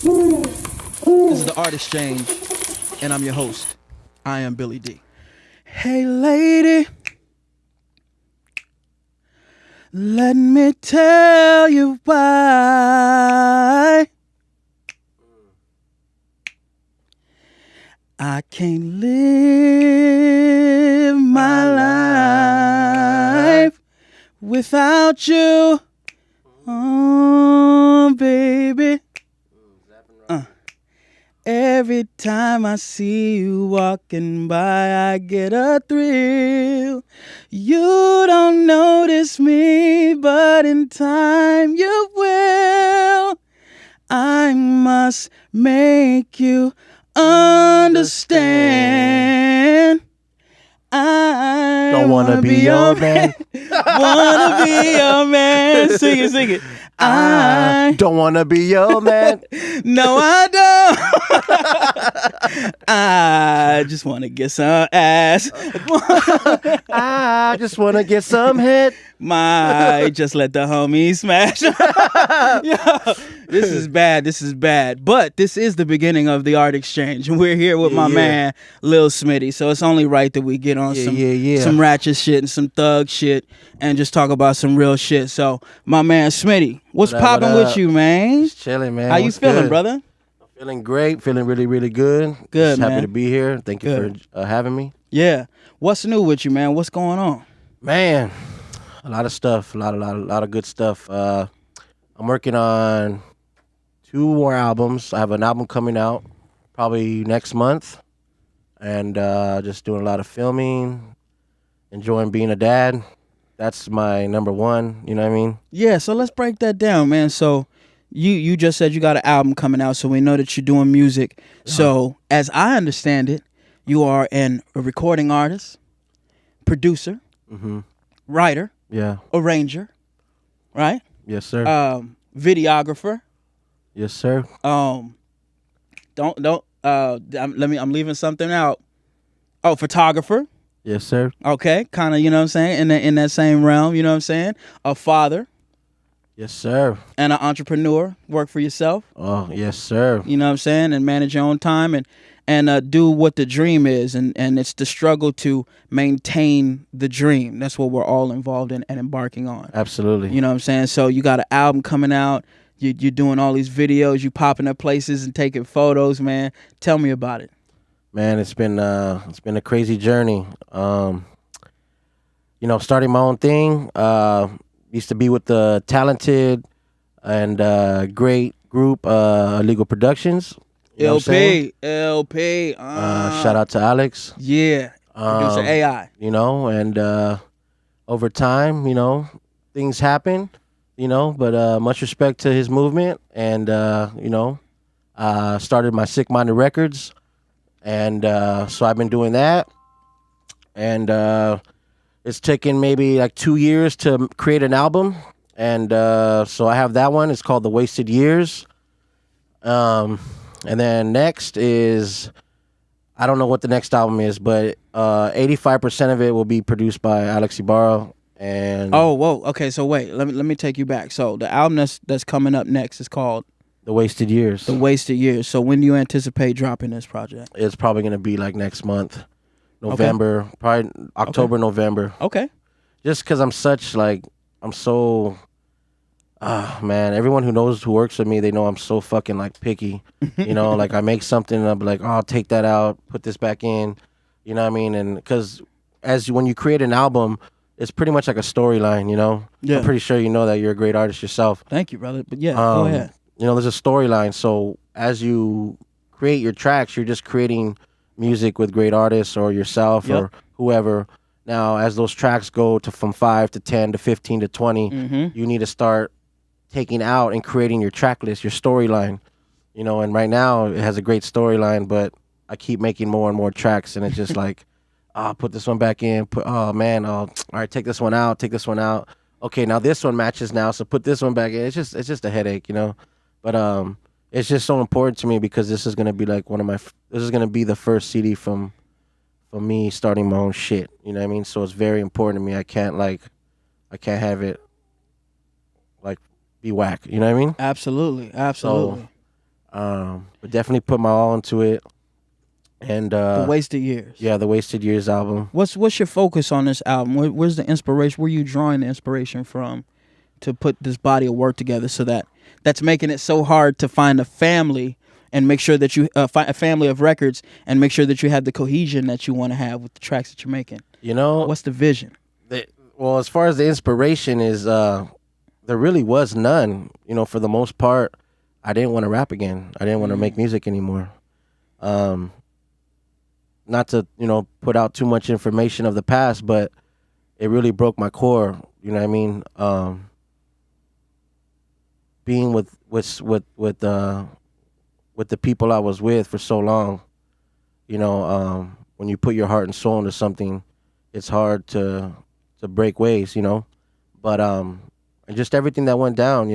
This is the Art Exchange, and I'm your host. I am Billy D. Hey, lady, let me tell you why I can't live my life without you. Oh, baby. Every time I see you walking by, I get a thrill. You don't notice me, but in time you will. I must make you understand. I don't wanna be your man. Wanna be your man. Sing it, sing it. I don't wanna be your man. No, I don't. I just want to get some ass. I just wanna get some head. Might just let the homies smash. Yo, this is bad. This is bad. But this is the beginning of the Art Exchange, and we're here with my man Lil Smitty. So it's only right that we get on some ratchet shit and some thug shit, and just talk about some real shit. So my man Smitty, what's popping with you, man? Just chilling, man. How you feeling, brother? Feeling great. Feeling really, really good. Good, just man. Happy to be here. Thank you for having me. Yeah. What's new with you, man? What's going on? Man, a lot of stuff. A lot of good stuff. I'm working on 2 more albums. I have an album coming out probably next month, and just doing a lot of filming, enjoying being a dad. That's my number one. You know what I mean? Yeah. So let's break that down, man. So you just said you got an album coming out, so we know that you're doing music. So as I understand it, you are a recording artist, producer, writer, arranger, right? Yes, sir. Videographer. Yes, sir. I'm leaving something out. Oh, photographer. Yes, sir. Okay, kind of, you know what I'm saying, in that same realm, you know what I'm saying? A father. Yes, sir. And an entrepreneur, work for yourself. Oh, yes, sir. You know what I'm saying? And manage your own time and do what the dream is. And it's the struggle to maintain the dream. That's what we're all involved in and embarking on. Absolutely. You know what I'm saying? So you got an album coming out. You're doing all these videos. You popping up places and taking photos, man. Tell me about it. Man, it's been a crazy journey. Starting my own thing. Used to be with the talented and great group Illegal Productions. LP. Shout out to Alex. Yeah. Producer AI. And over time, things happen, but much respect to his movement. And, started my Sick Minded Records. And so I've been doing that. And it's taken maybe like 2 years to create an album. And so I have that one. It's called The Wasted Years. And then next is, I don't know what the next album is, but 85% of it will be produced by Alex Ibarra. And oh, whoa. Okay, so wait. Let me take you back. So the album that's coming up next is called The Wasted Years. The Wasted Years. So when do you anticipate dropping this project? It's probably going to be like next month. November, probably October, November. Okay. Just because I'm so, man, everyone who works with me, they know I'm so fucking like picky. Like I make something and I'm like, oh, I'll take that out, put this back in. You know what I mean? And because when you create an album, it's pretty much like a storyline, Yeah. I'm pretty sure you know that you're a great artist yourself. Thank you, brother. But yeah, go ahead. There's a storyline. So as you create your tracks, you're just creating music with great artists or yourself or whoever. Now, as those tracks go from 5 to 10 to 15 to 20, you need to start taking out and creating your track list, your storyline. And right now it has a great storyline, but I keep making more and more tracks, and it's just like, put this one back in. All right, take this one out. Okay, now this one matches now, so put this one back in. It's just a headache, But it's just so important to me because this is gonna be like this is gonna be the first CD from me starting my own shit. You know what I mean? So it's very important to me. I can't have it like be whack. You know what I mean? Absolutely. So, But definitely put my all into it. And The Wasted Years. Yeah, the Wasted Years album. What's your focus on this album? Where's the inspiration? Where are you drawing the inspiration from to put this body of work together so that's making it so hard to find a family and make sure that you find a family of records and make sure that you have the cohesion that you want to have with the tracks that you're making? You know, what's the vision? Well, as far as the inspiration is, there really was none. You know, for the most part, I didn't want to rap again. I didn't want to make music anymore. Not to, put out too much information of the past, but it really broke my core. You know what I mean? Being with the people I was with for so long, when you put your heart and soul into something, it's hard to break ways, But and just everything that went down,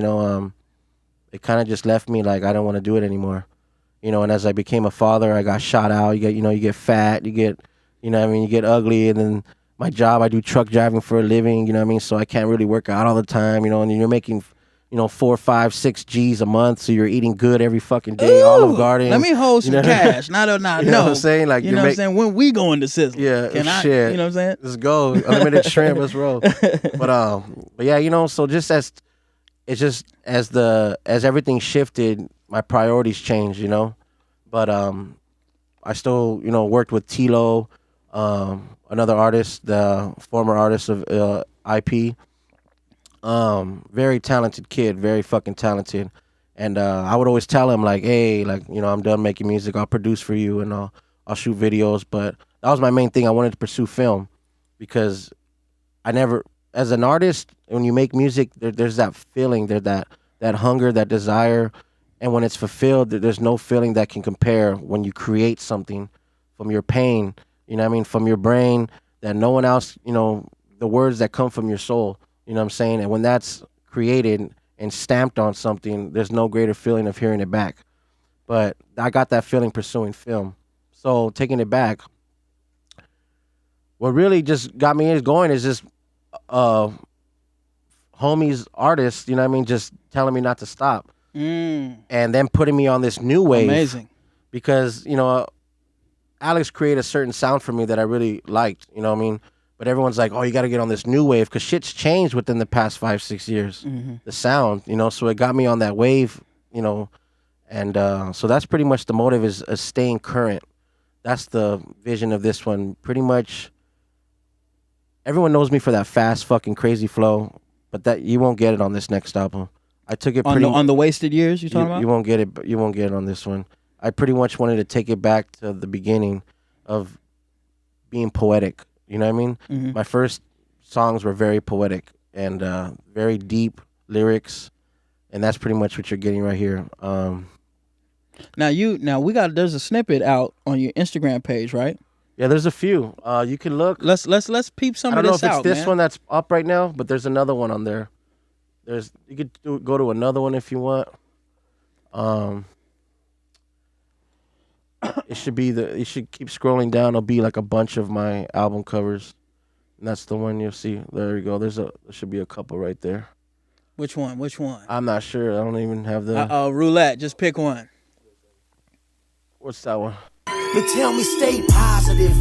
it kind of just left me like I don't want to do it anymore. And as I became a father, I got shot out. You get fat, you get, you get ugly, and then my job, I do truck driving for a living, so I can't really work out all the time, and you're making 4, 5, 6 G's a month, so you're eating good every fucking day. Ooh, Olive Garden. Let me hold some cash. You know what I'm saying? Like, you know what I'm saying? When we go into Sizzle. Yeah, shit. You know what I'm saying? Let's go. Unlimited shrimp. Let's roll. But yeah, so just as everything shifted, my priorities changed, But I still, worked with Tilo, another artist, the former artist of IP. Very talented kid, very fucking talented. And I would always tell him like, hey, like, I'm done making music. I'll produce for you and I'll shoot videos. But that was my main thing. I wanted to pursue film because I never, as an artist, when you make music, there's that feeling, there's that hunger, that desire. And when it's fulfilled, there's no feeling that can compare when you create something from your pain, from your brain, that no one else, the words that come from your soul. You know what I'm saying? And when that's created and stamped on something, there's no greater feeling of hearing it back. But I got that feeling pursuing film. So taking it back, what really just got me going is just homies, artists, just telling me not to stop. And then putting me on this new wave. Amazing. Because, Alex created a certain sound for me that I really liked, But everyone's like, oh, you got to get on this new wave because shit's changed within the past 5-6 years. Mm-hmm. The sound, so it got me on that wave, and so that's pretty much the motive is staying current. That's the vision of this one. Pretty much everyone knows me for that fast fucking crazy flow, but that you won't get it on this next album. I took it on the Wasted Years you talking about? You won't get it, but you won't get it on this one. I pretty much wanted to take it back to the beginning of being poetic. You know what I mean? Mm-hmm. My first songs were very poetic and very deep lyrics, and that's pretty much what you're getting right here. There's a snippet out on your Instagram page, right? Yeah, there's a few. You can look. Let's peep some of this out. I don't know if it's this one that's up right now, but there's another one on there. You could go to another one if you want. You should keep scrolling down. It'll be like a bunch of my album covers. And that's the one you'll see. There you go. There should be a couple right there. Which one? I'm not sure. I don't even have the... roulette. Just pick one. What's that one? They tell me stay positive.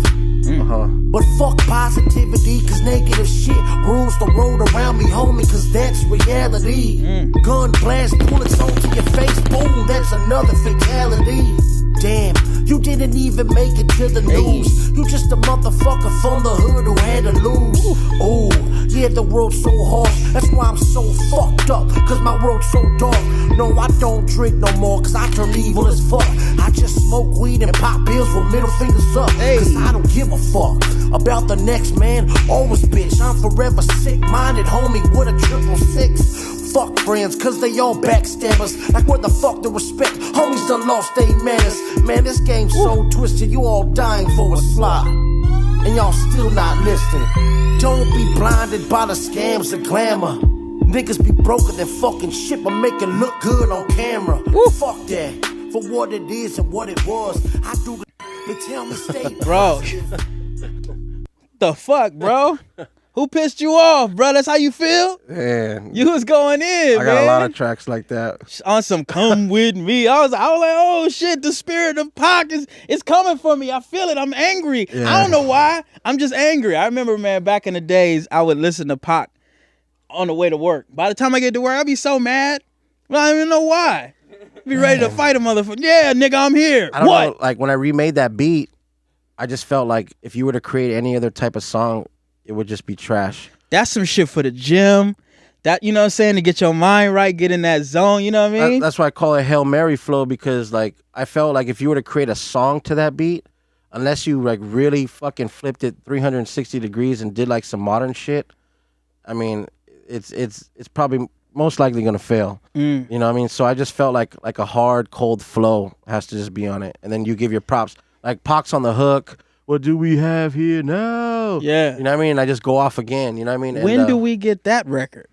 But fuck positivity, cause negative shit rules the road around me, homie, cause that's reality. Gun blast, bullets onto your face, boom, that's another fatality. Damn, you didn't even make it to the news. You just a motherfucker from the hood who had to lose. Oh, yeah, the world's so harsh. That's why I'm so fucked up, cause my world's so dark. No, I don't drink no more, cause I turn evil as fuck. I just smoke weed and pop pills with middle fingers up. Cause I don't give a fuck about the next man. Always bitch, I'm forever sick-minded, homie, with a 666. Fuck friends, cause they all backstabbers. Like where the fuck the respect? Homies done lost their manners. Man, this game's so twisted, you all dying for a slot. And y'all still not listening. Don't be blinded by the scams and glamour. Niggas be broken than fucking shit, but make it look good on camera. Fuck that. For what it is and what it was. I do the... They tell me stay bro. The fuck, bro? Who pissed you off, bro? That's how you feel? Man, You was going in, I got a lot of tracks like that. on some come with me. I was like, oh shit, the spirit of Pac is coming for me. I feel it. I'm angry. Yeah. I don't know why. I'm just angry. I remember, man, back in the days, I would listen to Pac on the way to work. By the time I get to work, I'd be so mad. I don't even know why. Be ready to fight a motherfucker. Yeah, nigga, I'm here. I don't know, like when I remade that beat, I just felt like if you were to create any other type of song, it would just be trash. That's some shit for the gym. That, you know what I'm saying, to get your mind right, get in that zone, you know what I mean? That's why I call it Hail Mary flow, because like I felt like if you were to create a song to that beat, unless you like really fucking flipped it 360 degrees and did like some modern shit, I mean, it's probably most likely gonna fail. You know what I mean? So I just felt like a hard, cold flow has to just be on it, and then you give your props. Like Pac's on the hook. What do we have here now? Yeah. You know what I mean? I just go off again. You know what I mean? When do we get that record?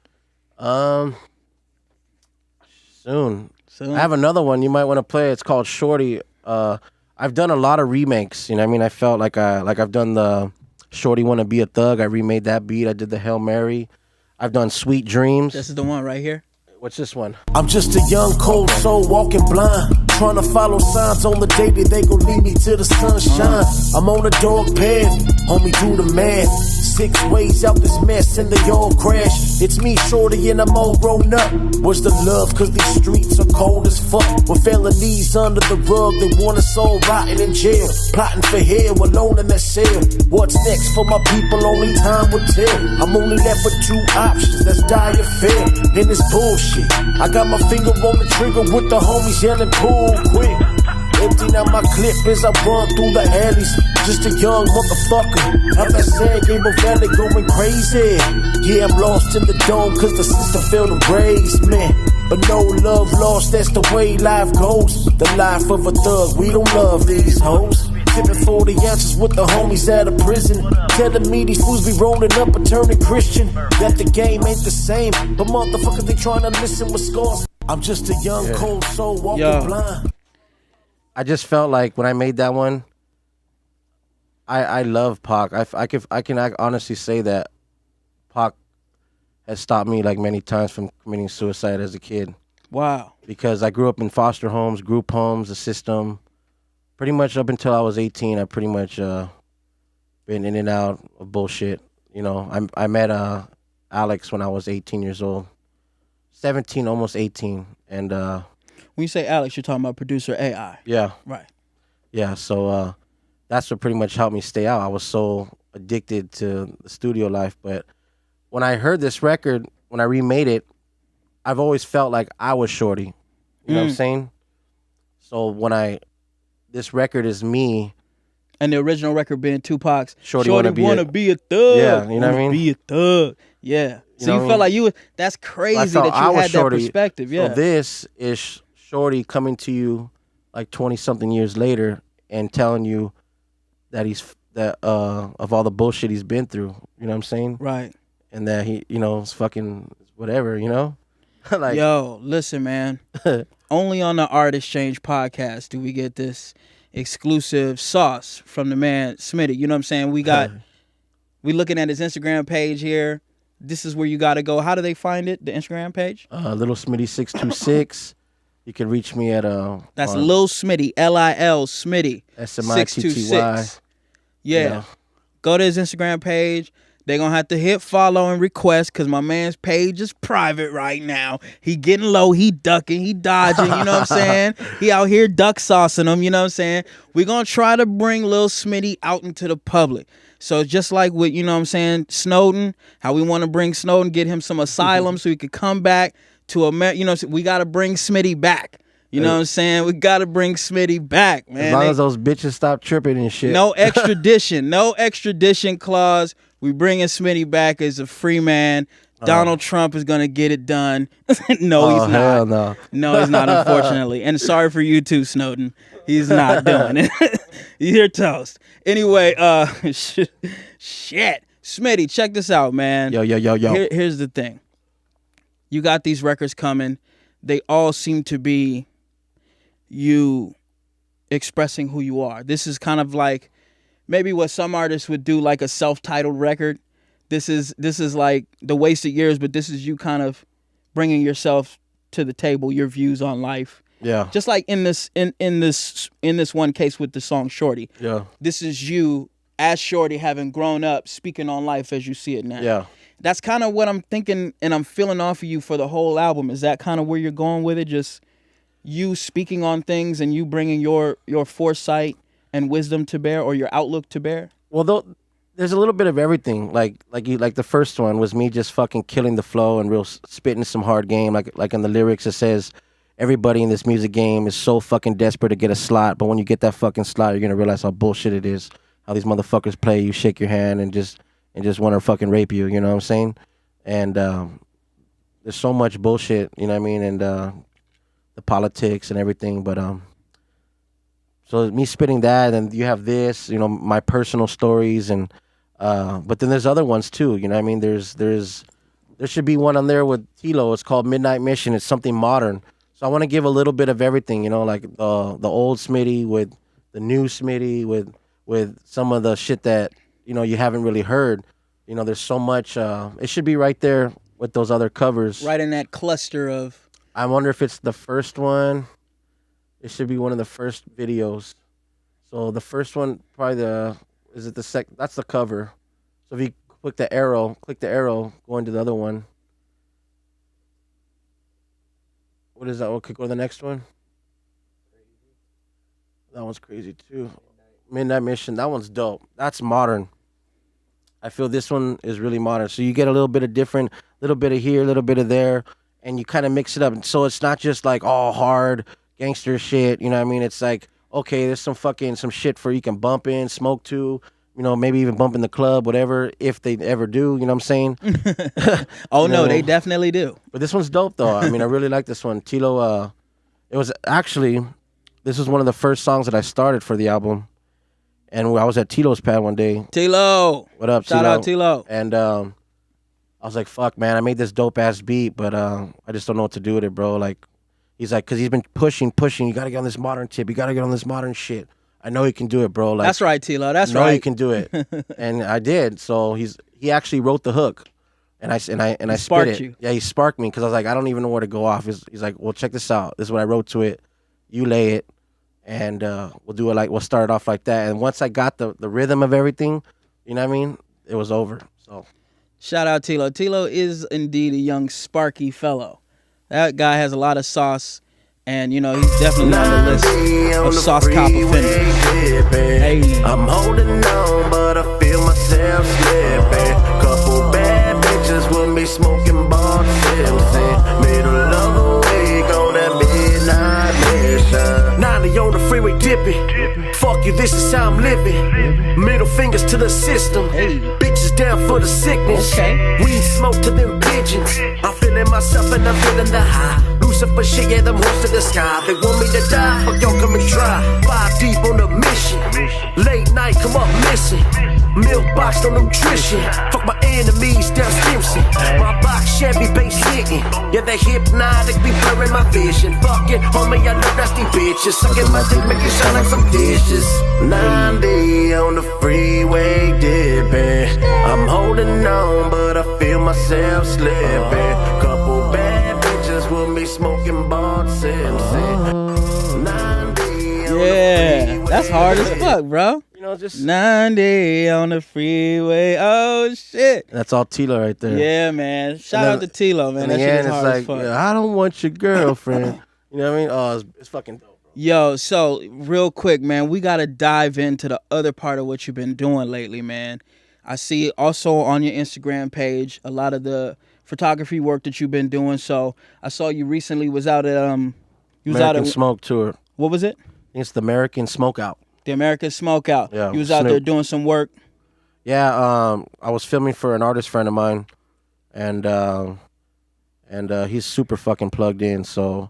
Soon. I have another one you might want to play. It's called Shorty. I've done a lot of remakes. You know what I mean? I felt like I've done the Shorty Wanna Be a Thug. I remade that beat. I did the Hail Mary. I've done Sweet Dreams. This is the one right here. What's this one? I'm just a young cold soul walking blind, trying to follow signs on the day that they gon' lead me to the sunshine. I'm on a dog path, homie, do the math. 6 ways out this mess and they all crash. It's me, Shorty, and I'm all grown up. Where's the love? Cause these streets are cold as fuck. With felonies under the rug, they want us all rotting in jail. Plotting for hell, alone in that cell. What's next for my people? Only time will tell. I'm only left with 2 options, that's die or fail. And it's bullshit. I got my finger on the trigger with the homies yelling pull quick. Emptying out my clip as I run through the alleys. Just a young motherfucker. I'm that San Gabriel Valley going crazy. Yeah, I'm lost in the dome cause the system failed to raise me. But no love lost, that's the way life goes. The life of a thug, we don't love these hoes. Sipping 40 ounces with the homies out of prison. Telling me these fools be rolling up and turning Christian. That the game ain't the same, but motherfuckers they trying to listen with scars. I'm just a young cold soul walking blind. I just felt like when I made that one, I love Pac. I can honestly say that Pac has stopped me like many times from committing suicide as a kid. Wow. Because I grew up in foster homes, group homes, the system. Pretty much up until I was 18, I pretty much been in and out of bullshit. You know, I met Alex when I was 18 years old, 17, almost 18, and when you say Alex, you're talking about producer AI. Yeah. Right. Yeah. So that's what pretty much helped me stay out. I was so addicted to the studio life, but when I heard this record, when I remade it, I've always felt like I was Shorty. You know what I'm saying? So this record is me. And the original record being Tupac's Shorty wanna be a thug. Yeah, you know what I mean? Be a thug. Yeah. So you felt like that's crazy that you had that perspective. Yeah. So this is Shorty coming to you like 20-something years later and telling you that of all the bullshit he's been through. You know what I'm saying? Right. And that he, it's fucking whatever, like, yo, listen, man. Only on the Art Exchange podcast do we get this exclusive sauce from the man Smitty. You know what I'm saying? We looking at his Instagram page here. This is where you got to go. How do they find it? The Instagram page? Lil Smitty 626. You can reach me at that's Lil Smitty, LIL Smitty SMITTY. Yeah. Go to his Instagram page. They're going to have to hit follow and request because my man's page is private right now. He getting low. He ducking. He dodging. You know what I'm saying? He out here duck saucing them. You know what I'm saying? We're going to try to bring Lil Smitty out into the public. So just like with, you know what I'm saying, Snowden, how we want to bring Snowden, get him some asylum so he could come back to America. You know, we got to bring Smitty back. You know what I'm saying? We got to bring Smitty back, man. As long as those bitches stop tripping and shit. No extradition. No extradition clause. We bringing Smitty back as a free man. Donald Trump is going to get it done. No, he's not. Hell no. No, he's not, unfortunately. And sorry for you too, Snowden. He's not doing it. You're toast. Anyway, shit. Smitty, check this out, man. Yo. Here's the thing. You got these records coming. They all seem to be you expressing who you are. This is kind of like maybe what some artists would do, like a self-titled record. this is like the wasted years, but this is you kind of bringing yourself to the table, your views on life. Yeah. Just like in this one case with the song Shorty. Yeah. This is you as Shorty having grown up, speaking on life as you see it now. Yeah. That's kind of what I'm thinking, and I'm feeling off of you for the whole album. Is that kind of where you're going with it? Just you speaking on things and you bringing your foresight and wisdom to bear, or your outlook to bear? Well, there's a little bit of everything. Like the first one was me just fucking killing the flow and real spitting some hard game. Like in the lyrics it says, everybody in this music game is so fucking desperate to get a slot, but when you get that fucking slot, you're gonna realize how bullshit it is. How these motherfuckers play. You shake your hand and just want to fucking rape you. You know what I'm saying? And there's so much bullshit. You know what I mean? And the politics and everything. But so me spitting that, and you have this. You know, my personal stories, and but then there's other ones too. You know what I mean? There should be one on there with Tilo. It's called Midnight Mission. It's something modern. So I want to give a little bit of everything. You know, like the old Smitty with the new Smitty with some of the shit that, you know, you haven't really heard. You know, there's so much. It should be right there with those other covers. Right in that cluster of. I wonder if it's the first one. It should be one of the first videos. So the first one, probably is it the second? That's the cover. So if you click the arrow, go into the other one. What is that? Okay, go to the next one. That one's crazy too. Midnight Mission, that one's dope. That's modern. I feel this one is really modern. So you get a little bit of different, little bit of here, a little bit of there, and you kind of mix it up. So it's not just like all hard gangster shit, you know what I mean? It's like, okay, there's some shit for you can bump in, smoke to, you know, maybe even bump in the club, whatever, if they ever do, you know what I'm saying? Oh, no, they definitely do. But this one's dope, though. I mean, I really like this one. Tilo, it was actually, this was one of the first songs that I started for the album. And I was at Tilo's pad one day. Tilo. What up, Shout Tilo? out, Tilo. And I was like, fuck, man, I made this dope-ass beat, but I just don't know what to do with it, bro. Like, he's like, because he's been pushing. You got to get on this modern tip. You got to get on this modern shit. I know you can do it, bro. Like, that's right, Tilo. That's right. I know you can do it. And I did. So he actually wrote the hook. And I spit it. You. Yeah, he sparked me because I was like, I don't even know where to go off. He's like, well, check this out. This is what I wrote to it. You lay it. And we'll start it off like that. And once I got the rhythm of everything, you know what I mean? It was over. So shout out Tilo. Tilo is indeed a young sparky fellow. That guy has a lot of sauce, and you know he's definitely on the list of sauce cop offenders. Hey. I'm holding on, but I feel myself slipping. Couple bad bitches with me smoking ball Simpson. Middle of the week on that midnight mission. 90 on the freeway dipping. Fuck you, this is how I'm living. Middle fingers to the system. Hey. Bitches down for the sickness. Okay. Weed smoke to them pigeons. I'm feeling myself and I'm feeling the high. Lucifer shit, yeah, them horse to the sky. They want me to die, fuck y'all come and try. 5 deep on the mission. Late night, come up missing. Milk box, no nutrition. Fuck my enemies, down Stimson. My box Chevy bass hitting. Yeah, they hypnotic, be blurring my vision. Fuck it, homie, I know that's these bitches. Sucking my dick, make it shine like some dishes. 90 on the freeway dipping. I'm holding on, but I feel myself slipping. Couple bad bitches with me smoking bald Simpson. 90 Yeah, that's hard as fuck, bro. you know, just 90 on the freeway. Oh shit. That's all Tilo right there. Yeah, man. Shout out to Tilo, man. In That the shit end, is it's hard as like, fuck. yeah, I don't want your girlfriend. You know what I mean? Oh, it's fucking dope, bro. Yo, so real quick, man, we got to dive into the other part of what you've been doing lately, man. I see also on your Instagram page a lot of the photography work that you've been doing. So I saw you recently was out at American Smoke Tour. What was it? It's the American Smokeout. The American Smokeout. Yeah, You was out there doing some work. Yeah, I was filming for an artist friend of mine, and he's super fucking plugged in. So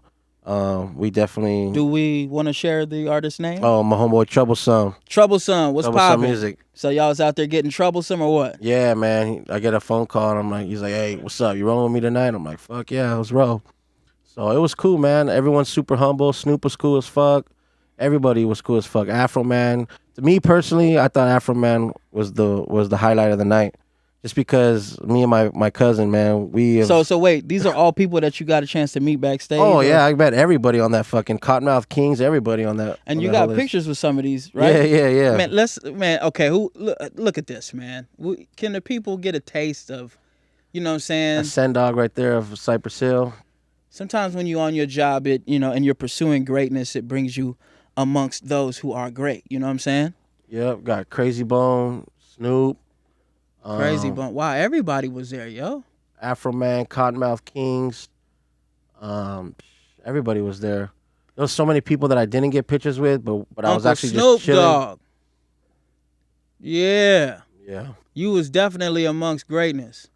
we definitely. Do we want to share the artist's name? Oh, my homeboy Troublesome. Troublesome. What's Troublesome poppin'? music. So y'all was out there getting troublesome or what? Yeah, man. I get a phone call and I'm like, he's like, hey, what's up? You rolling with me tonight? I'm like, fuck yeah, let's roll. So it was cool, man. Everyone's super humble. Snoop was cool as fuck. Everybody was cool as fuck. Afro Man. To me personally, I thought Afro Man was the highlight of the night. just because me and my cousin, man, we have, So wait, these are all people that you got a chance to meet backstage? oh or- yeah, I met everybody on that fucking Cottonmouth Kings, everybody on that. And on you that whole got list. pictures with some of these, right? Yeah. Man, okay, look at this, man. Can the people get a taste of, you know what I'm saying? A send dog right there of Cypress Hill. Sometimes when you're on your job, and you're pursuing greatness, it brings you amongst those who are great. You know what I'm saying? Yep, got Crazy Bone, Snoop. Crazy Bump. Wow, everybody was there, yo. Afro Man, Cottonmouth Kings. Everybody was there. There was so many people that I didn't get pictures with, but I was Uncle actually Snoop just chilling. Dogg. Yeah. Yeah. You was definitely amongst greatness.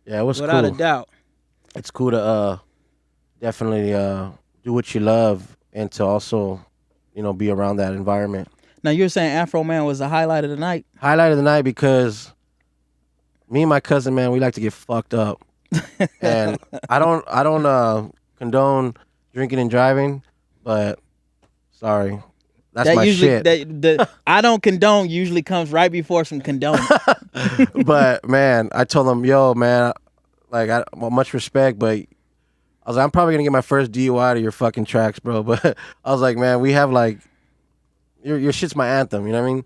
Yeah, it was without cool. a doubt. It's cool to definitely do what you love and to also, be around that environment. Now you're saying Afro Man was the highlight of the night? Highlight of the night because me and my cousin, man, we like to get fucked up. And I don't condone drinking and driving, but sorry. That's that my usually, shit. The I don't condone usually comes right before some condoning. But man, I told him, yo, man, like much respect, but I was like, I'm probably gonna get my first DUI to your fucking tracks, bro. But I was like, man, we have like your shit's my anthem, you know what I mean?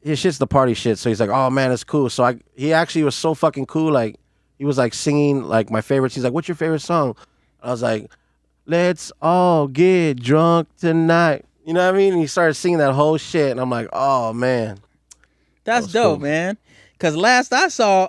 His shit's the party shit. So he's like, oh man, it's cool. So he actually was so fucking cool. Like he was like singing like my favorites. He's like, what's your favorite song? I was like, let's all get drunk tonight. You know what I mean? And he started singing that whole shit, and I'm like, oh man, That's dope, cool. Man. Cause last I saw,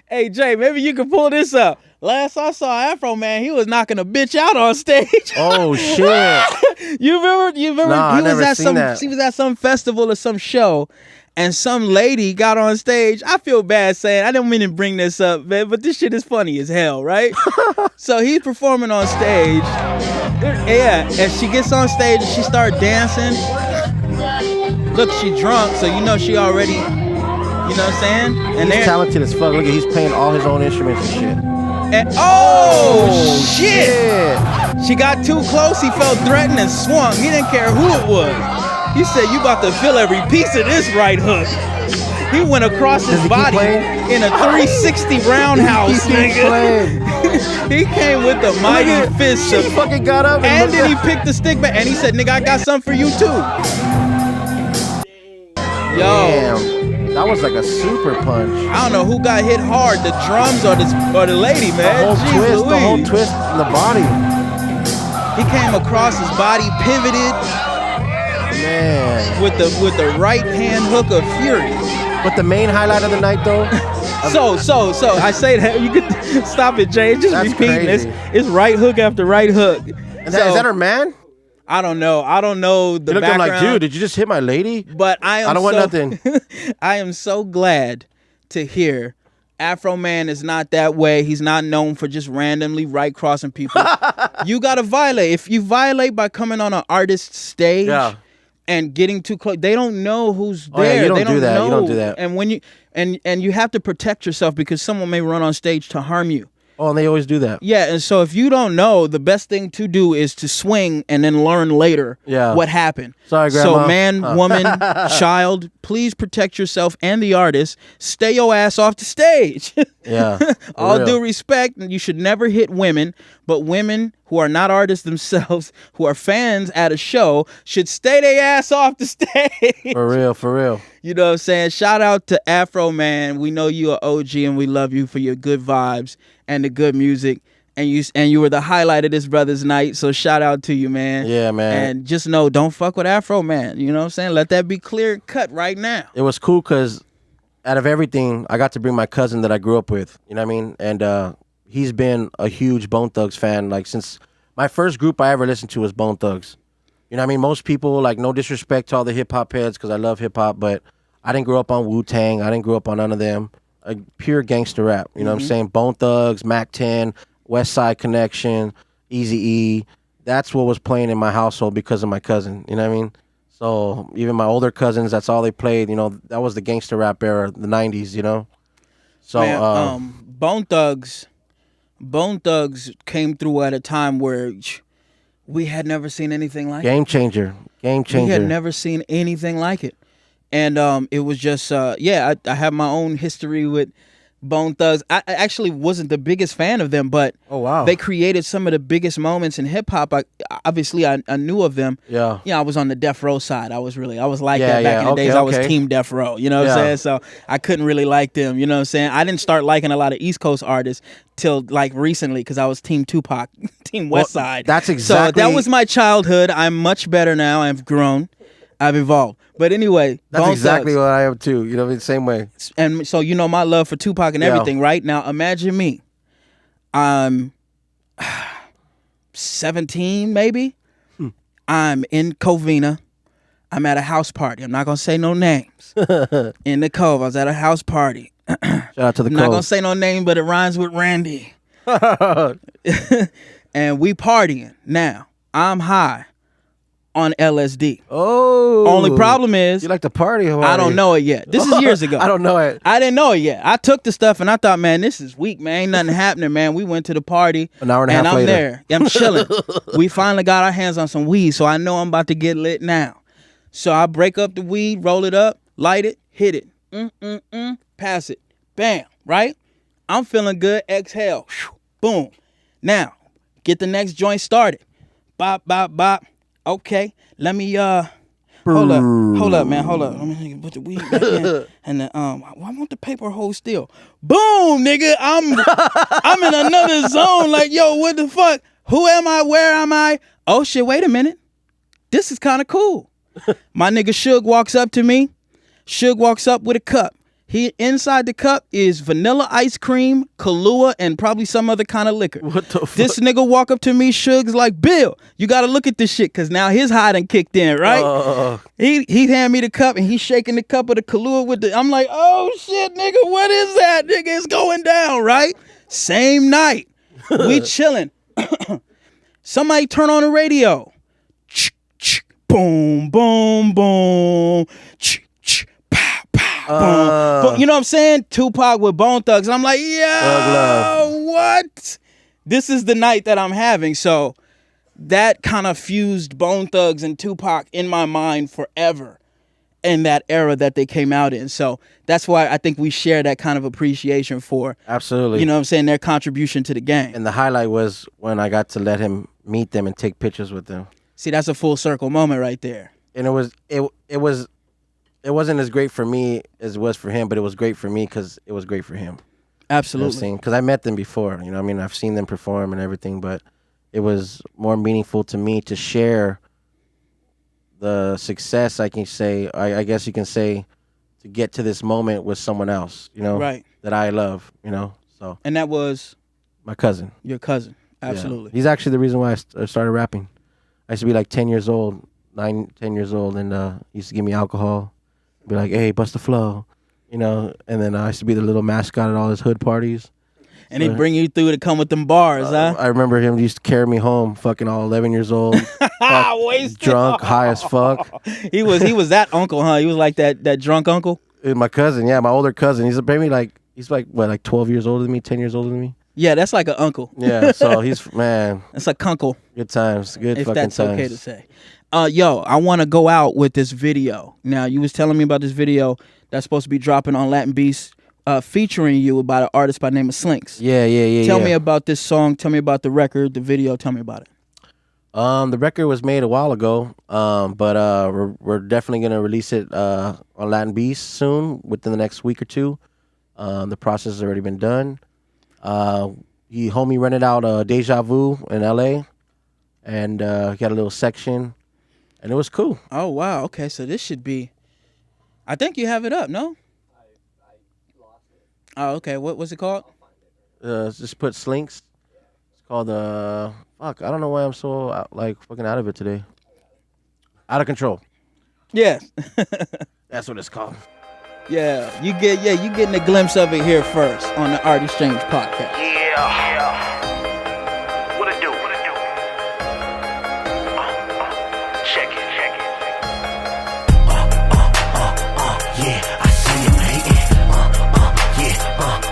hey Jay, maybe you can pull this up. Last I saw Afro Man, he was knocking a bitch out on stage. Oh shit! You remember? Nah, I never seen that. He was at some festival or some show, and some lady got on stage. I feel bad saying I didn't mean to bring this up, man, but this shit is funny as hell, right? So he's performing on stage. Yeah, and she gets on stage and she starts dancing. Look, she drunk, so she already, you know what I'm saying? And he's talented as fuck. Look, he's playing all his own instruments and shit. And oh shit! She got too close. He felt threatened and swung. He didn't care who it was. He said, "You about to feel every piece of this right hook." He went across his body in a 360 roundhouse, nigga. He came with the mighty fist. He fucking got up and then he picked the stick back and he said, "Nigga, I got something for you too." Yo. Damn. That was like a super punch. I don't know who got hit hard, the drums or the lady, man. The whole twist in the body. He came across his body, pivoted, man, with the right hand hook of fury. But the main highlight of the night, though. So I say that you could stop it, Jay. Just That's repeating crazy. this. It's right hook after right hook. Is that her man? I don't know. The look, background. I'm like, dude, did you just hit my lady? But I don't want nothing. I am so glad to hear Afro Man is not that way. He's not known for just randomly right crossing people. You gotta violate. If you violate by coming on an artist's stage and getting too close, they don't know who's there. Yeah, you don't they do that. Know. You don't do that. And when you and you have to protect yourself because someone may run on stage to harm you. Oh, and they always do that. Yeah, and so if you don't know, the best thing to do is to swing and then learn later what happened. Sorry, Grandma. So man, woman, child, please protect yourself and the artist. Stay your ass off the stage. Yeah. All due respect, you should never hit women, but women who are not artists themselves, who are fans at a show, should stay their ass off the stage. For real. You know what I'm saying? Shout out to Afro Man. We know you are OG and we love you for your good vibes and the good music. And you were the highlight of this brother's night. So shout out to you, man. Yeah, man. And just know, don't fuck with Afro Man. You know what I'm saying? Let that be clear cut right now. It was cool because out of everything, I got to bring my cousin that I grew up with. You know what I mean? And he's been a huge Bone Thugs fan. Like since my first group I ever listened to was Bone Thugs. You know what I mean? Most people, like, no disrespect to all the hip-hop heads because I love hip-hop, but I didn't grow up on Wu-Tang. I didn't grow up on none of them. Pure gangster rap. You know what I'm saying? Bone Thugs, Mac 10, West Side Connection, Eazy-E. That's what was playing in my household because of my cousin. You know what I mean? So even my older cousins, that's all they played. You know, that was the gangster rap era, the 90s, you know? So, man, Bone Thugs came through at a time where we had never seen anything like it. Game changer. We had never seen anything like it. And it was just, I have my own history with Bone Thugs. I actually wasn't the biggest fan of them, but Oh wow. they created some of the biggest moments in hip hop. Obviously, I knew of them. Yeah. You know, I was on the Death Row side. I was like Yeah, that back in the okay, days. I was okay. Team Death Row. You know what I'm Yeah. saying? So I couldn't really like them. You know what I'm saying? I didn't start liking a lot of East Coast artists till like recently because I was Team Tupac, Team West Side. that's So exactly- that was my childhood. I'm much better now. I've grown. I've evolved. But anyway, That's Bone exactly Thugs. what I am too. You know, the same way. And so you know my love for Tupac and Yeah. everything, right? Now imagine me. I'm 17 maybe. I'm in Covina. I'm at a house party. I'm not gonna say no names. In the Cove, I was at a house party. Shout out to the I'm not gonna Cove. say no name, but it rhymes with Randy. And we partying. Now, I'm high on LSD. Oh. Only problem is You like to party? I don't know it yet. This is years ago. I don't know it. I didn't know it yet. I took the stuff and I thought, man, this is weak, man. Ain't nothing happening, man. We went to the party. An hour and a half I'm later. there. I'm chilling. We finally got our hands on some weed, so I know I'm about to get lit now. So I break up the weed, roll it up, light it, hit it. Pass it. Bam. Right? I'm feeling good. Exhale. Boom. Now, get the next joint started. Bop, bop, bop. Okay. Let me hold up, man. Hold up. Let me put the weed back in. And then I want the paper hold still. Boom, nigga. I'm in another zone. Like, yo, what the fuck? Who am I? Where am I? Oh shit, wait a minute. This is kind of cool. My nigga Suge walks up to me. Suge walks up with a cup. He inside the cup is vanilla ice cream, Kahlua, and probably some other kind of liquor. What the fuck? This nigga walk up to me, Suge's like, Bill, you gotta look at this shit, cause now his high done kicked in, right? He hand me the cup and he's shaking the cup of the Kahlua with the. I'm like, oh shit, nigga, what is that, nigga? It's going down, right? Same night, we chilling. Somebody turn on the radio. Boom, boom, boom. Pow, pow, boom. You know what I'm saying? Tupac with Bone Thugs. And I'm like, yo, what? This is the night that I'm having. So that kind of fused Bone Thugs and Tupac in my mind forever in that era that they came out in. So that's why I think we share that kind of appreciation for, Absolutely. you know what I'm saying, their contribution to the game. And the highlight was when I got to let him meet them and take pictures with them. See, that's a full circle moment right there. And it wasn't as great for me as it was for him, but it was great for me because it was great for him. Absolutely. Because I met them before, you know, I mean, I've seen them perform and everything, but it was more meaningful to me to share the success, I guess you can say, to get to this moment with someone else, you know, Right. that I love, you know, so. And that was My cousin. your cousin. Yeah. Absolutely. He's actually the reason why I started rapping. I used to be like 10 years old, 10 years old, and he used to give me alcohol. Be like, hey, bust the flow, you know, and then I used to be the little mascot at all his hood parties. And he'd bring you through to come with them bars, huh? I remember him used to carry me home, fucking all 11 years old, Wasted. drunk, high as fuck. He was that uncle, huh? He was like that drunk uncle. And my cousin, yeah, my older cousin, he's like what, like 12 years older than me, 10 years older than me. Yeah, that's like an uncle. Yeah, so he's, man, That's a kunkle, good times, good if fucking that's times. okay to say. Yo, I want to go out with this video. Now, you was telling me about this video that's supposed to be dropping on Latin Beast, featuring you by an artist by the name of Slinks. Yeah. Tell me about this song. Tell me about the record, the video. Tell me about it. The record was made a while ago, but we're definitely gonna release it on Latin Beast soon, within the next week or two. The process has already been done. Homie rented out Deja Vu in LA, and he had a little section, and it was cool. Oh, wow. Okay, so this should be... I think you have it up, no? I lost it. Oh, okay. What's it called? Just put Slinks. It's called fuck. I don't know why I'm so fucking out of it today. Out of control. Yeah. That's what it's called. Yeah, you getting a glimpse of it here first on the Art Exchange podcast. Yeah. What it do? Check it. Yeah, I see him hating.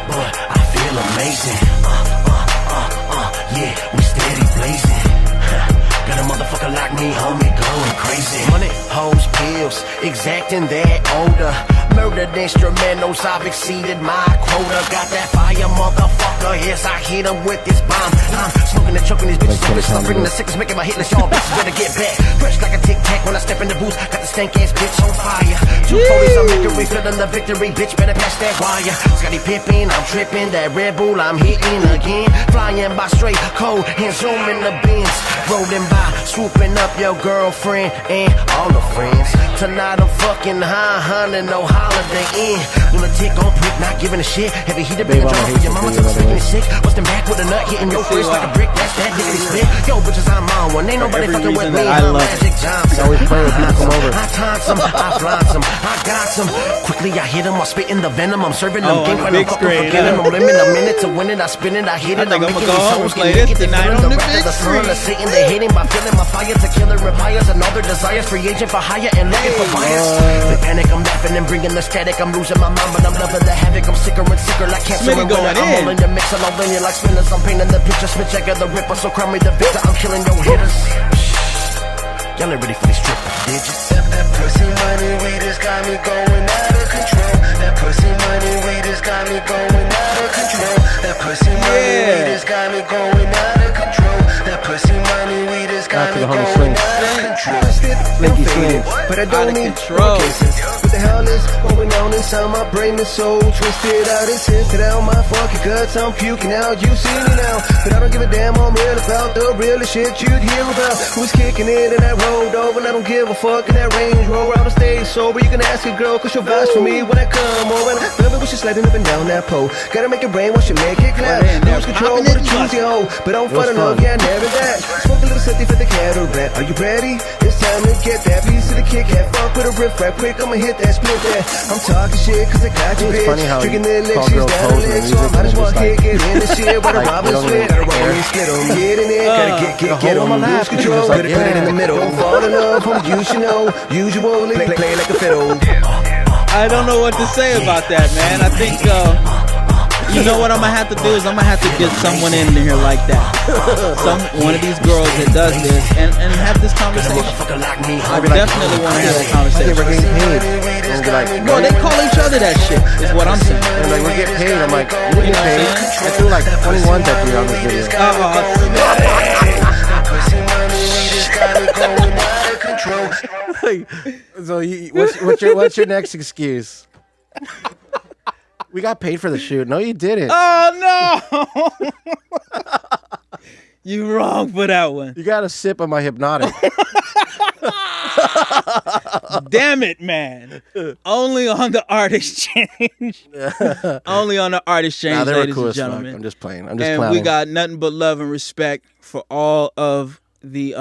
But I feel amazing. Yeah, we steady blazing. Got a motherfucker like me, homie, going crazy. crazy. Money, hoes, pills, exacting that odor. Murdered instrumentals, I've exceeded my quota. Got that fire, motherfucker. Yes, I hit him with this bomb. I'm smoking and choking these bitches. I'm bringing the sickest, making my hit list. Y'all bitches better get back. Fresh like a tic tac when I step in the booth. Got the stank ass bitch on fire. 240s on victory, feeling the victory. Bitch, better pass that wire. Scotty Pippen, I'm tripping. That Red Bull, I'm hitting again. Flying by straight cold and zooming the bins. Rolling by, swooping up your girlfriend and all the friends. Tonight I'm fucking high, honey, no Holiday Inn. Lunatic on prick, not giving a shit. Heavy heated, big drama for your mama till I'm sick and sick. Busting back with a nut, hitting your face like a brick. That's that diggity spit. Yo, bitches, I'm on one. Ain't nobody fucking with me. I'm Magic Johnson. Always pray when people come over. I taunt some, I flaunt some, I got some. Quickly I hit them, I'm spitting the venom. I'm serving them game when I'm fucking forgetting. I'm living a minute to win it. I spin it, I hit it. I'm making these souls get naked. They feeling the rest of the sun. They're sitting, they hating by feeling my fire to kill and repires and all their desires. Free agent for hire and looking for buyers. The panic, I'm laughing and bringing the static. I'm losing my mind, but I'm loving the havoc. I'm sicker and sicker like cancer and winter. I'm all in your mix and all in you like spinners. I'm painting the picture, spit checker the ripper, so crown me the victor. I'm killing your hitters. Y'all ain't ready for these triple digits. That pussy money weed has got me going out of control. That pussy money weed has got me going out of control. That pussy money weed has got me going out of control. That pussy money weed has got me going out of control. Slinky Slim. But I don't need control. What the hell is going on inside my brain? Is so twisted out, it's twisted out my fucking guts. I'm puking out, you see me now. But I don't give a damn, I'm real about the realest shit you'd hear about. Who's kicking it and I rolled over and I don't give a fuck in that Range Rover. I don't stay sober, you can ask a girl, cause she'll vouch for me when I come over. And I love it when she's sliding up and down that pole. Gotta make it rain once you make it clap. Lose control with a choosy hoe, but don't fight enough, yeah, never that. Smoke a little something for the cattle rat. Are you ready? It's time to get that piece of the Kit Kat. Fuck with a riff rap quick, I'ma hit that split that. I'm talking shit cause I got you, bitch. Drinking the elixir, down the leg, so I might as well get in the shit. But I rob and split, gotta roll and split them. Get in it, gotta get on, lose control. Put it in the middle, fall in love, from you should know. Usually play like a fiddle. I don't know what to say about that, man. I think, you know what I'm gonna have to do is I'm gonna have to get someone in here like that. One of these girls that does this and have this conversation. I definitely want to have that conversation. We're getting paid. Bro, they call each other that shit, is what I'm saying. And like, we're getting paid. I'm like, we're getting paid. I threw like 21 that year on this video. So what's your next excuse? We got paid for the shoot. No, you didn't. Oh no! You wrong for that one. You got a sip of my hypnotic. Damn it, man! Only on the Art Exchange. Only on the Art Exchange, they were ladies cool and as fuck. gentlemen. I'm just playing. I'm just and clowning. we got nothing but love and respect for all of the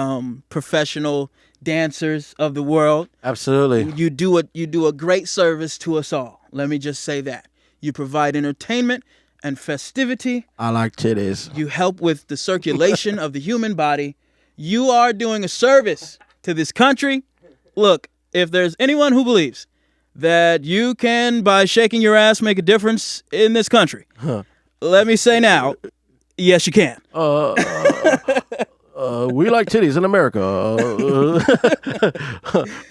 professional dancers of the world. Absolutely. You do a great service to us all. Let me just say that. You provide entertainment and festivity. I like titties. You help with the circulation of the human body. You are doing a service to this country. Look, if there's anyone who believes that you can, by shaking your ass, make a difference in this country, let me say now, yes, you can. We like titties in America.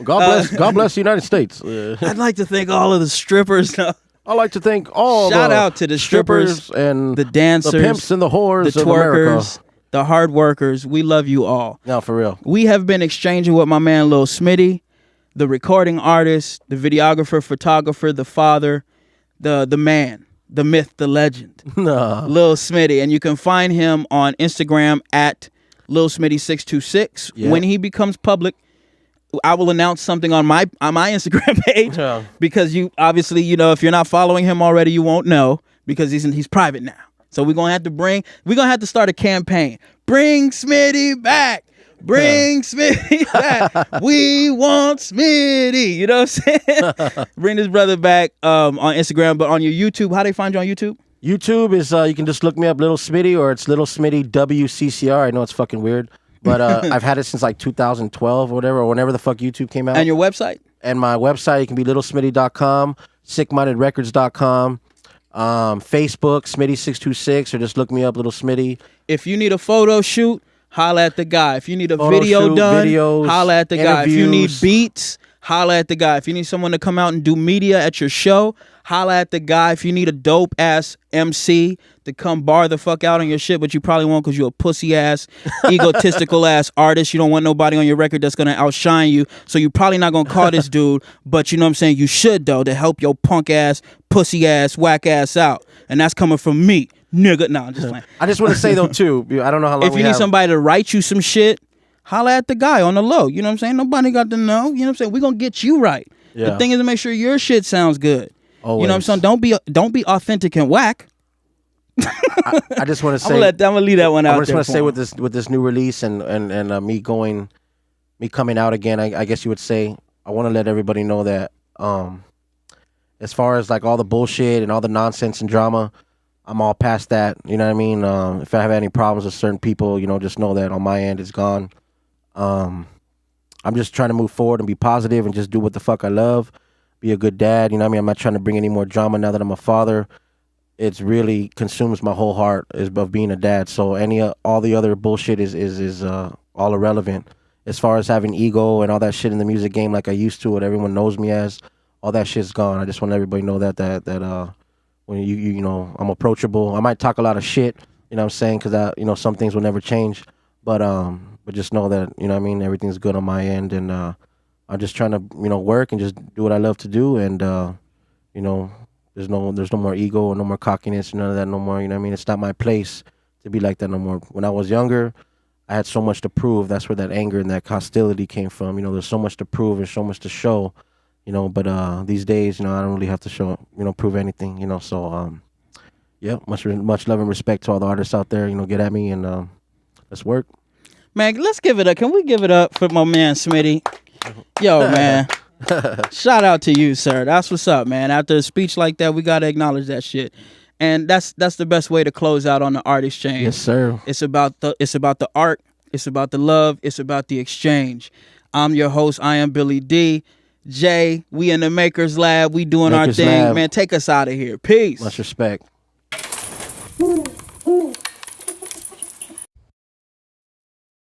God bless the United States. I'd like to thank all of the strippers. I'd like to thank all Shout out to the strippers and the dancers, the pimps and the whores the of America. twerkers, the hard workers. We love you all. No, for real. We have been exchanging with my man Lil Smitty, the recording artist, the videographer, photographer, the father, the man, the myth, the legend, Lil Smitty. And you can find him on Instagram at lil Smitty626. Yep. When he becomes public, I will announce something on my Instagram page because you obviously, if you're not following him already, you won't know because he's private now. So we're gonna have to start a campaign. Bring Smitty back. Bring Smitty back. We want Smitty. You know what I'm saying? Bring this brother back on Instagram, but on your YouTube, how do they find you on YouTube? YouTube is you can just look me up, Lil Smitty, or it's Lil Smitty WCCR. I know it's fucking weird, but I've had it since like 2012 or whatever, or whenever the fuck YouTube came out. And your website? And my website, it can be littlesmitty.com, sickmindedrecords.com, Facebook, Smitty626, or just look me up, Lil Smitty. If you need a photo shoot, holla at the guy. If you need a Photo video shoot, done, videos, holla at the guy. If you need interviews. beats, holla at the guy. If you need someone to come out and do media at your show, holla at the guy. If you need a dope ass MC to come bar the fuck out on your shit, but you probably won't because you're a pussy ass, egotistical ass artist. You don't want nobody on your record that's gonna outshine you. So you probably not gonna call this dude, but you know what I'm saying? You should though, to help your punk ass, pussy ass, whack ass out. And that's coming from me, nigga. No, I'm just playing. I just want to say though too. I don't know how long. If you need somebody to write you some shit, holla at the guy on the low. You know what I'm saying? Nobody got to know. You know what I'm saying? We're gonna get you right. Yeah. The thing is to make sure your shit sounds good. Always. You know what I'm saying? Don't be authentic and whack. I just want to say. I'm gonna leave that one out. I just there want to for say him. with this new release and me coming out again. I guess you would say I want to let everybody know that as far as like all the bullshit and all the nonsense and drama, I'm all past that. You know what I mean? If I have any problems with certain people, you know, just know that on my end it's gone. I'm just trying to move forward and be positive and just do what the fuck I love. Be a good dad. You know what I mean? I'm not trying to bring any more drama now that I'm a father. It's really consumes my whole heart of being a dad. So all the other bullshit is all irrelevant. As far as having ego and all that shit in the music game like I used to, what everyone knows me as, all that shit's gone. I just want everybody to know that when you know, I'm approachable. I might talk a lot of shit, you know what I'm saying? Because you know, some things will never change. But just know that, you know what I mean, everything's good on my end, and I'm just trying to, you know, work and just do what I love to do, and you know, there's no more ego or no more cockiness, none of that no more, you know what I mean? It's not my place to be like that no more. When I was younger, I had so much to prove. That's where that anger and that hostility came from. You know, there's so much to prove and so much to show, you know, but these days, you know, I don't really have to show, you know, prove anything, you know, so yeah, much love and respect to all the artists out there, you know, get at me and let's work. Man, let's give it up. Can we give it up for my man Smitty? Yo, man. Shout out to you, sir. That's what's up, man. After a speech like that, we gotta acknowledge that shit. And that's the best way to close out on the art exchange. Yes, sir. It's about the art, it's about the love, it's about the exchange. I'm your host, IamBillyDee. Jay, we in the Makers Lab, we doing Makers our thing. Lab. Man, take us out of here. Peace. Much respect.